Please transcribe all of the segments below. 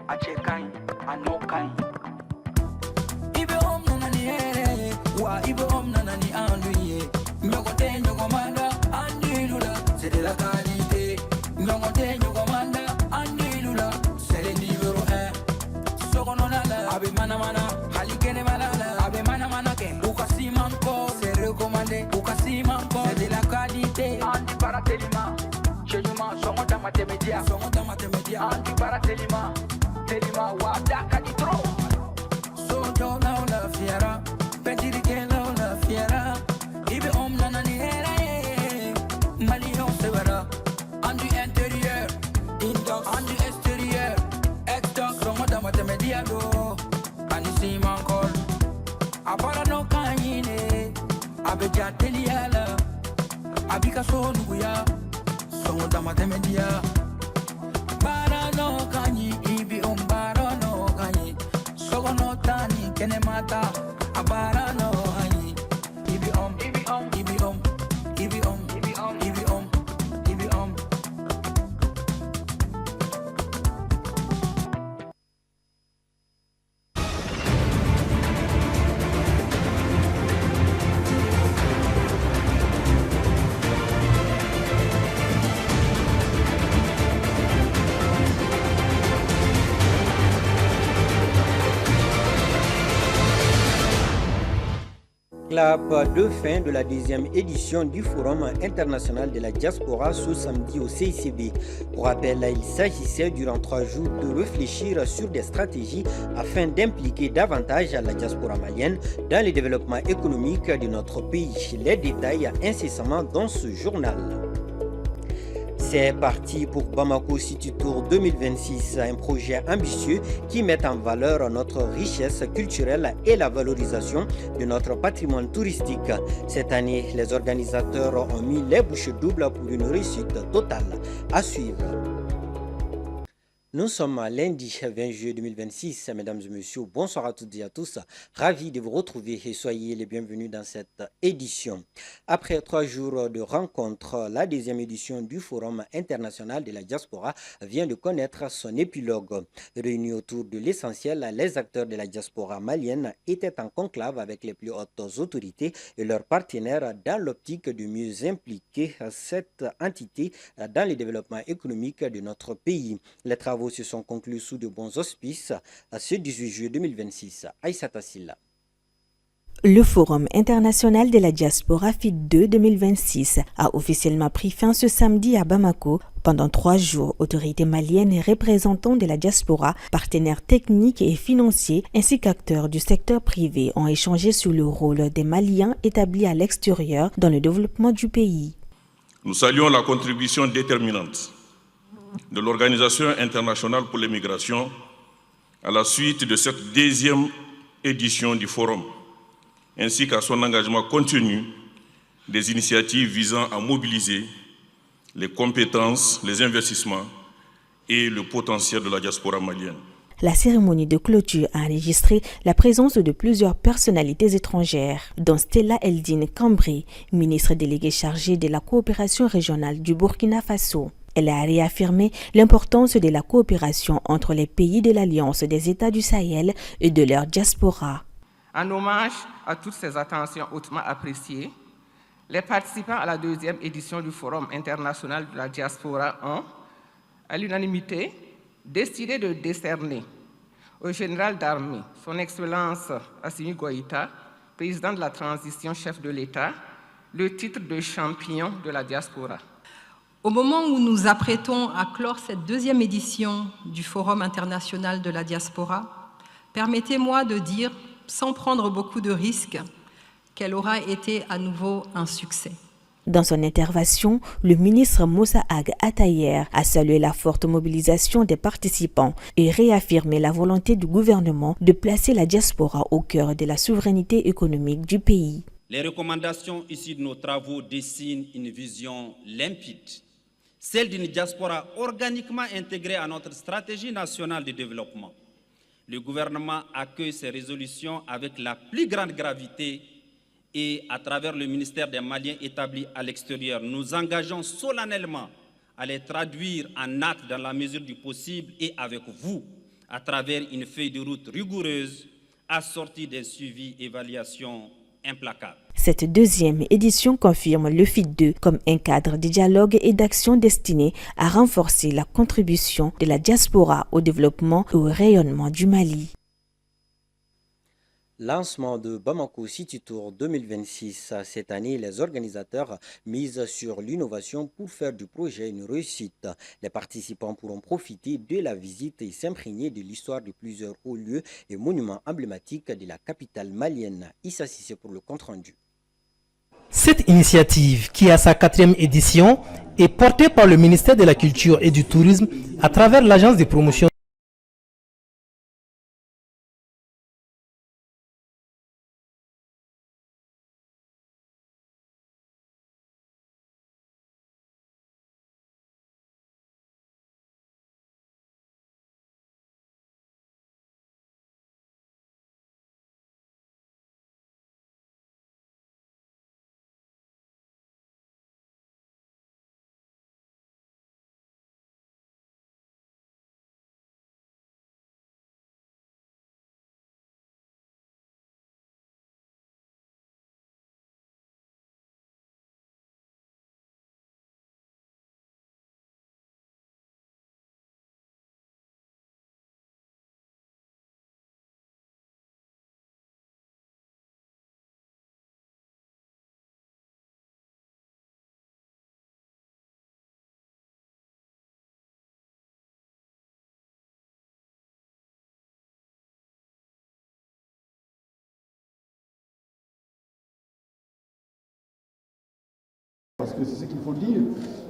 achekai anokai ibe om nanani wa ibe om nanani anduye nyogote nyogomanda andilula c'est de la qualité nyogote nyogomanda andilula c'est le numéro 1 sokononala abe mana halikene malala abe mana ken ukasimanko c'est recommandé ukasimanko c'est de la qualité andi paratelima chenyuma songoda matemedia andi paratelima telima wadaka ditro sojo na la fiera petiri ke la fiera ibe om nanani era malion severa andi intérieur indox andi extérieur exdox songoda matemedia do ani simankol apara no kanyine abeja teliala abika sonuya songoda matemedia barano kanyi ibi barano kanyi sogono tani kene mata abarano kanyi ibi Clap de fin de la deuxième édition du Forum international de la diaspora ce samedi au CICB. Pour rappel, il s'agissait durant 3 jours de réfléchir sur des stratégies afin d'impliquer davantage la diaspora malienne dans le développement économique de notre pays. Les détails incessamment dans ce journal. C'est parti pour Bamako City Tour 2026, un projet ambitieux qui met en valeur notre richesse culturelle et la valorisation de notre patrimoine touristique. Cette année, les organisateurs ont mis les bouchées doubles pour une réussite totale. À suivre. Nous sommes lundi 20 juillet 2026. Mesdames et messieurs, bonsoir à toutes et à tous. Ravi de vous retrouver et soyez les bienvenus dans cette édition. Après 3 jours de rencontres, la deuxième édition du Forum international de la diaspora vient de connaître son épilogue. Réunis autour de l'essentiel, les acteurs de la diaspora malienne étaient en conclave avec les plus hautes autorités et leurs partenaires dans l'optique de mieux impliquer cette entité dans le développement économique de notre pays. Les travaux se sont conclus sous de bons auspices à ce 18 juillet 2026. Aïssata Silla. Le Forum international de la diaspora FID2 2026 a officiellement pris fin ce samedi à Bamako. Pendant 3 jours, autorités maliennes et représentants de la diaspora, partenaires techniques et financiers, ainsi qu'acteurs du secteur privé ont échangé sur le rôle des Maliens établis à l'extérieur dans le développement du pays. Nous saluons la contribution déterminante de l'Organisation internationale pour les migrations à la suite de cette deuxième édition du Forum, ainsi qu'à son engagement continu des initiatives visant à mobiliser les compétences, les investissements et le potentiel de la diaspora malienne. La cérémonie de clôture a enregistré la présence de plusieurs personnalités étrangères, dont Stella Eldine Cambré, ministre déléguée chargée de la coopération régionale du Burkina Faso. Elle a réaffirmé l'importance de la coopération entre les pays de l'Alliance des États du Sahel et de leur diaspora. En hommage à toutes ces attentions hautement appréciées, les participants à la deuxième édition du Forum international de la diaspora ont, à l'unanimité, décidé de décerner au général d'armée, son Excellence Assimi Goïta, président de la transition, chef de l'État, le titre de champion de la diaspora. Au moment où nous apprêtons à clore cette deuxième édition du Forum international de la diaspora, permettez-moi de dire, sans prendre beaucoup de risques, qu'elle aura été à nouveau un succès. Dans son intervention, le ministre Moussa Ag Atayer a salué la forte mobilisation des participants et réaffirmé la volonté du gouvernement de placer la diaspora au cœur de la souveraineté économique du pays. Les recommandations issues de nos travaux dessinent une vision limpide, celle d'une diaspora organiquement intégrée à notre stratégie nationale de développement. Le gouvernement accueille ces résolutions avec la plus grande gravité et à travers le ministère des Maliens établi à l'extérieur, nous engageons solennellement à les traduire en actes dans la mesure du possible et avec vous, à travers une feuille de route rigoureuse assortie d'un suivi-évaluation implacable. Cette deuxième édition confirme le FID 2 comme un cadre de dialogue et d'action destiné à renforcer la contribution de la diaspora au développement et au rayonnement du Mali. Lancement de Bamako City Tour 2026. Cette année, les organisateurs misent sur l'innovation pour faire du projet une réussite. Les participants pourront profiter de la visite et s'imprégner de l'histoire de plusieurs hauts lieux et monuments emblématiques de la capitale malienne. Issa Sissé pour le compte-rendu. Cette initiative, qui a sa 4e édition, est portée par le ministère de la Culture et du Tourisme à travers l'agence de promotion Parce que c'est ce qu'il faut dire.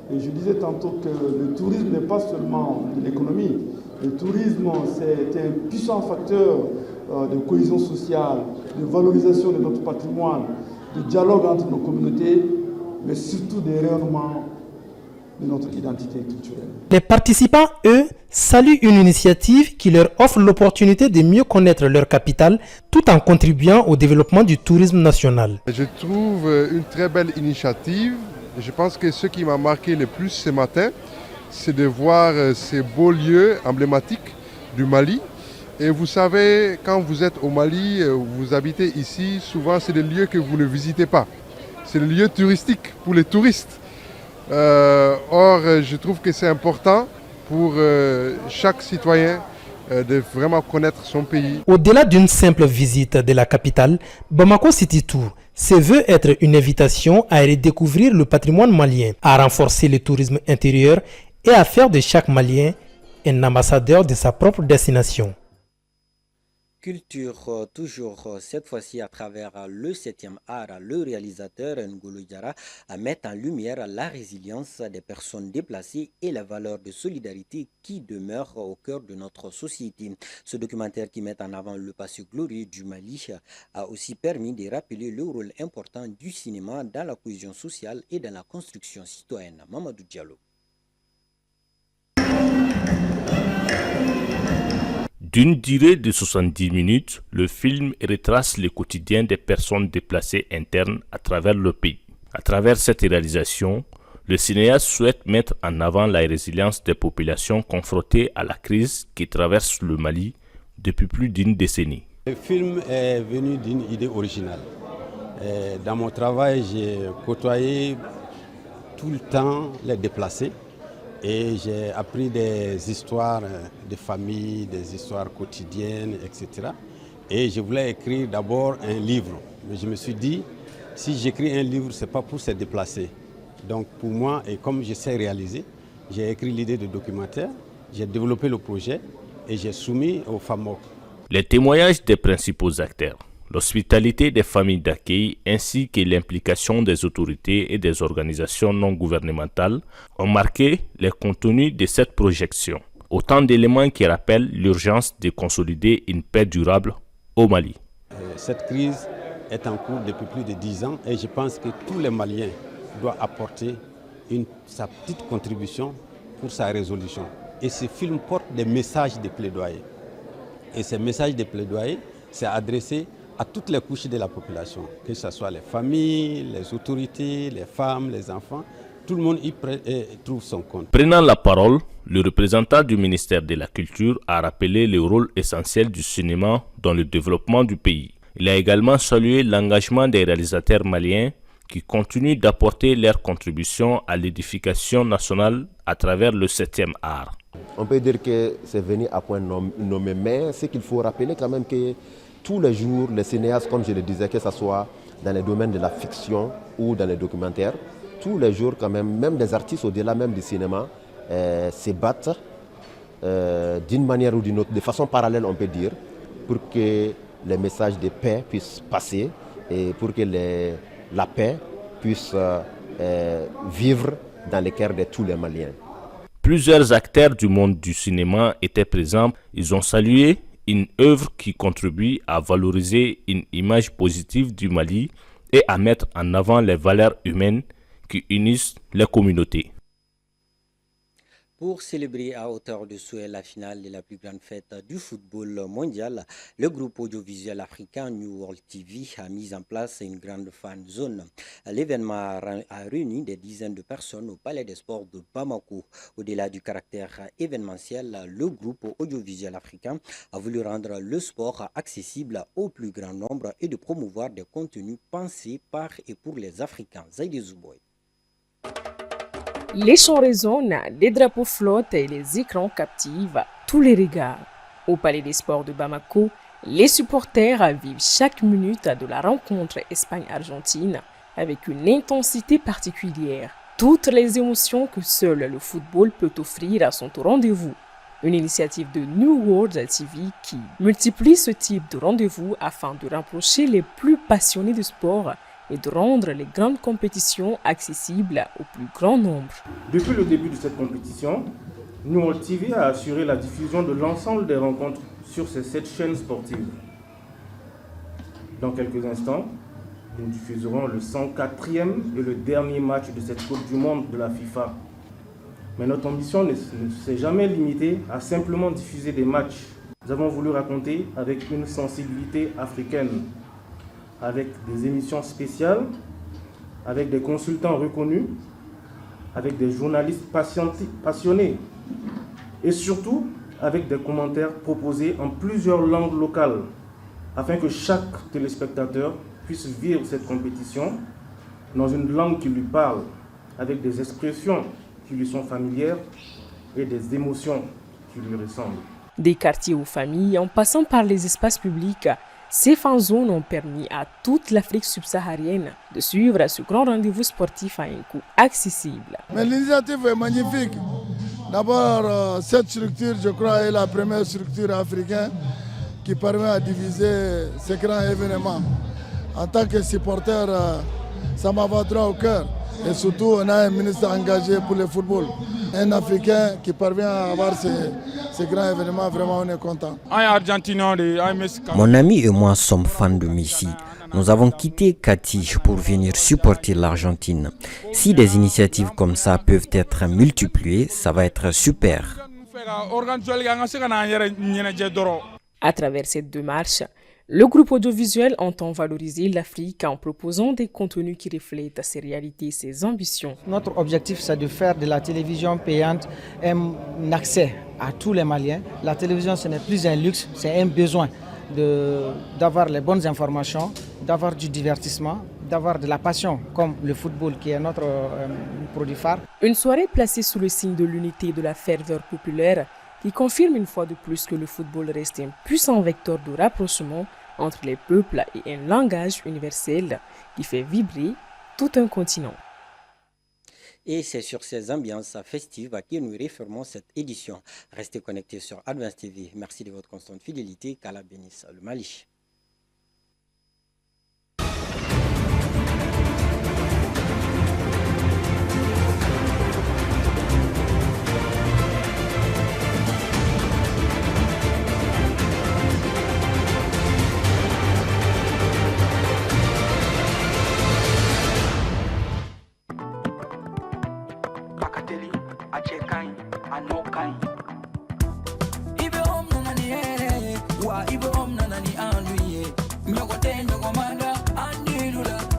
Et je disais tantôt que le tourisme n'est pas seulement de l'économie. Le tourisme, c'est un puissant facteur de cohésion sociale, de valorisation de notre patrimoine, de dialogue entre nos communautés, mais surtout de rayonnement de notre identité culturelle. Les participants, eux, saluent une initiative qui leur offre l'opportunité de mieux connaître leur capitale tout en contribuant au développement du tourisme national. Je trouve une très belle initiative. Je pense que ce qui m'a marqué le plus ce matin, c'est de voir ces beaux lieux emblématiques du Mali. Et vous savez, quand vous êtes au Mali, vous habitez ici, souvent c'est des lieux que vous ne visitez pas. C'est des lieux touristiques pour les touristes. Or, je trouve que c'est important pour chaque citoyen de vraiment connaître son pays. Au-delà d'une simple visite de la capitale, Bamako City Tour se veut être une invitation à redécouvrir le patrimoine malien, à renforcer le tourisme intérieur et à faire de chaque Malien un ambassadeur de sa propre destination. Culture, toujours cette fois-ci à travers le 7e art, le réalisateur N'Golo Diarra met en lumière la résilience des personnes déplacées et la valeur de solidarité qui demeure au cœur de notre société. Ce documentaire qui met en avant le passé glorieux du Mali a aussi permis de rappeler le rôle important du cinéma dans la cohésion sociale et dans la construction citoyenne. Mamadou Diallo. D'une durée de 70 minutes, le film retrace le quotidien des personnes déplacées internes à travers le pays. À travers cette réalisation, le cinéaste souhaite mettre en avant la résilience des populations confrontées à la crise qui traverse le Mali depuis plus d'une décennie. Le film est venu d'une idée originale. Dans mon travail, j'ai côtoyé tout le temps les déplacés. Et j'ai appris des histoires de famille, des histoires quotidiennes, etc. Et je voulais écrire d'abord un livre. Mais je me suis dit, si j'écris un livre, ce n'est pas pour se déplacer. Donc pour moi, et comme je sais réaliser, j'ai écrit l'idée de documentaire, j'ai développé le projet et j'ai soumis au FAMOC. Les témoignages des principaux acteurs, l'hospitalité des familles d'accueil ainsi que l'implication des autorités et des organisations non gouvernementales ont marqué les contenus de cette projection. Autant d'éléments qui rappellent l'urgence de consolider une paix durable au Mali. Cette crise est en cours depuis plus de 10 ans et je pense que tous les Maliens doivent apporter sa petite contribution pour sa résolution. Et ce film porte des messages de plaidoyer. Et ces messages de plaidoyer, c'est adressé à toutes les couches de la population, que ce soit les familles, les autorités, les femmes, les enfants, tout le monde y trouve son compte. Prenant la parole, le représentant du ministère de la Culture a rappelé le rôle essentiel du cinéma dans le développement du pays. Il a également salué l'engagement des réalisateurs maliens qui continuent d'apporter leur contribution à l'édification nationale à travers le 7e art. On peut dire que c'est venu à point nommé, mais ce qu'il faut rappeler quand même que tous les jours, les cinéastes, comme je le disais, que ce soit dans les domaines de la fiction ou dans les documentaires, tous les jours quand même des artistes au-delà même du cinéma se battent d'une manière ou d'une autre, de façon parallèle on peut dire, pour que les messages de paix puissent passer et pour que la paix puisse vivre dans les cœurs de tous les Maliens. Plusieurs acteurs du monde du cinéma étaient présents. Ils ont salué une œuvre qui contribue à valoriser une image positive du Mali et à mettre en avant les valeurs humaines qui unissent les communautés. Pour célébrer à hauteur de souhait la finale de la plus grande fête du football mondial, le groupe audiovisuel africain New World TV a mis en place une grande fan zone. L'événement a réuni des dizaines de personnes au Palais des Sports de Bamako. Au-delà du caractère événementiel, le groupe audiovisuel africain a voulu rendre le sport accessible au plus grand nombre et de promouvoir des contenus pensés par et pour les Africains. Zaïdi Zouboy. Les chants résonnent, les drapeaux flottent et les écrans captivent tous les regards. Au Palais des Sports de Bamako, les supporters vivent chaque minute de la rencontre Espagne-Argentine avec une intensité particulière. Toutes les émotions que seul le football peut offrir sont au rendez-vous. Une initiative de New World TV qui multiplie ce type de rendez-vous afin de rapprocher les plus passionnés du sport et de rendre les grandes compétitions accessibles au plus grand nombre. Depuis le début de cette compétition, New World TV a assuré la diffusion de l'ensemble des rencontres sur ces 7 chaînes sportives. Dans quelques instants, nous diffuserons le 104e et le dernier match de cette Coupe du Monde de la FIFA. Mais notre ambition ne s'est jamais limitée à simplement diffuser des matchs. Nous avons voulu raconter avec une sensibilité africaine, avec des émissions spéciales, avec des consultants reconnus, avec des journalistes passionnés et surtout avec des commentaires proposés en plusieurs langues locales afin que chaque téléspectateur puisse vivre cette compétition dans une langue qui lui parle, avec des expressions qui lui sont familières et des émotions qui lui ressemblent. Des quartiers aux familles, en passant par les espaces publics, ces fan zones ont permis à toute l'Afrique subsaharienne de suivre ce grand rendez-vous sportif à un coût accessible. Mais l'initiative est magnifique. D'abord, cette structure, je crois, est la première structure africaine qui permet à diviser ces grands événements. En tant que supporter, ça m'a va droit au cœur. Et surtout, on a un ministre engagé pour le football. Un Africain qui parvient à avoir ces grands événements, vraiment on est content. Mon ami et moi sommes fans de Messi. Nous avons quitté Cathy pour venir supporter l'Argentine. Si des initiatives comme ça peuvent être multipliées, ça va être super. À travers cette démarche, le groupe audiovisuel entend valoriser l'Afrique en proposant des contenus qui reflètent ses réalités et ses ambitions. Notre objectif, c'est de faire de la télévision payante un accès à tous les Maliens. La télévision, ce n'est plus un luxe, c'est un besoin d'avoir les bonnes informations, d'avoir du divertissement, d'avoir de la passion, comme le football qui est notre produit phare. Une soirée placée sous le signe de l'unité et de la ferveur populaire qui confirme une fois de plus que le football reste un puissant vecteur de rapprochement entre les peuples et un langage universel qui fait vibrer tout un continent. Et c'est sur ces ambiances festives à qui nous référons cette édition. Restez connectés sur Advance TV. Merci de votre constante fidélité. Qu'Allah bénisse le Mali.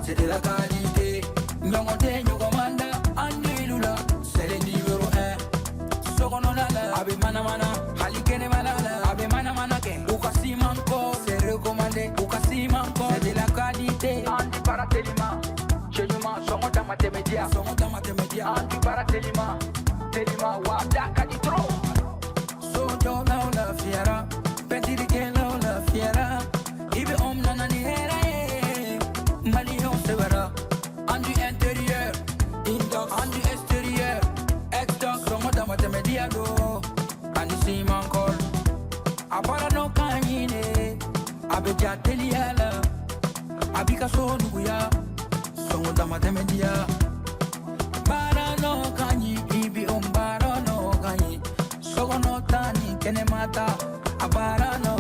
C'était la qualité, Abe mana mana, halikene malala. Abe mana mana ke, ukasi manko, c'est recommandé. Ukasi manko, c'est de la qualité. Anti paratelima, chez Yuma, songo dans mathémédia. Songo dans mathémédia. Anti paratelima, telima wada kaditro. Sojo la la fiera, petiri ke la fiera. Ibe nana ni hera ye, mali on se verra. Andu intérieur, indox, andu extérieur. Exdox, songo dans mathémédia do. Andu siman kol, abara no kanyine. Abe jateli yala, abika so nuguya. Songo dans mathémédia. Bara no kanyi, ibi bara no kanyi. Sogo no tani, kene mata, abara no